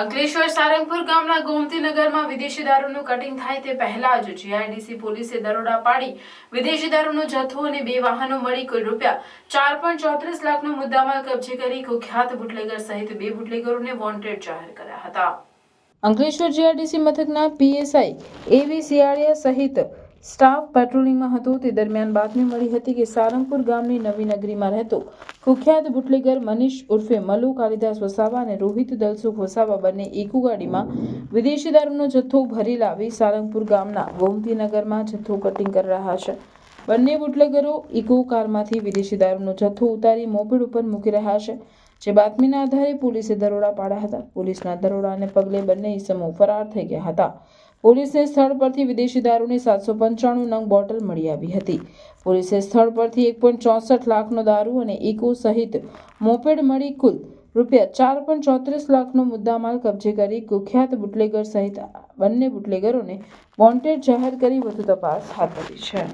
અંકલેશ્વર સારંગપુર ગામના ગોમતીનગરમાં વિદેશી દારૂનું કટિંગ થાય તે પહેલા જ જીઆઈડીસી પોલીસે દરોડા પાડી વિદેશી દારૂનો જથ્થો અને 2 વાહનો મળી કુલ ₹4.34 લાખનો મુદ્દામાલ કબજે કરી કુખ્યાત બુટલેગર સહિત 2 બુટલેગરોને વોન્ટેડ જાહેર કર્યા હતા। અંકલેશ્વર જીઆઈડીસી મથકના પીએસઆઈ એવી સિયાળિયા સહિત સ્ટાફ પેટ્રોલિંગમાં હતો તે દરમિયાન બાતમી મળી હતી કે સારંગપુર ગામની નવી નગરીમાં રહેતો કુખ્યાત બુટલેગર મનીષ ઉર્ફે મલુ કાલિદાસ વસાવા અને રોહિત દલસુખ વસાવા બંને એકુ ગાડીમાં વિદેશી દારૂનો જથ્થો ભરી લાવી સારંગપુર ગામના ગોમતીનગરમાં જથ્થો કટિંગ કરી રહ્યા છે। બંને બુટલેગરો ઇકો કારમાંથી વિદેશી દારૂનો જથ્થો ઉતારી મોપેડ ઉપર મૂકી રહ્યા છે, જે બાતમીના આધારે પોલીસે દરોડા પાડ્યા હતા। પોલીસના દરોડાને પગલે બંને ઇસમો ફરાર થઈ ગયા હતા। પોલીસને સ્થળ પરથી વિદેશી દારૂની 795 નંગ બોટલ મળી આવી હતી। પોલીસે સ્થળ પરથી 1.64 લાખનો દારૂ અને ઇકો સહિત મોપેડ મળી કુલ ₹4.34 લાખનો મુદ્દામાલ કબજે કરી કુખ્યાત બુટલેગર સહિત બંને બુટલેગરોને વોન્ટેડ જાહેર કરી વધુ તપાસ હાથ ધરી છે।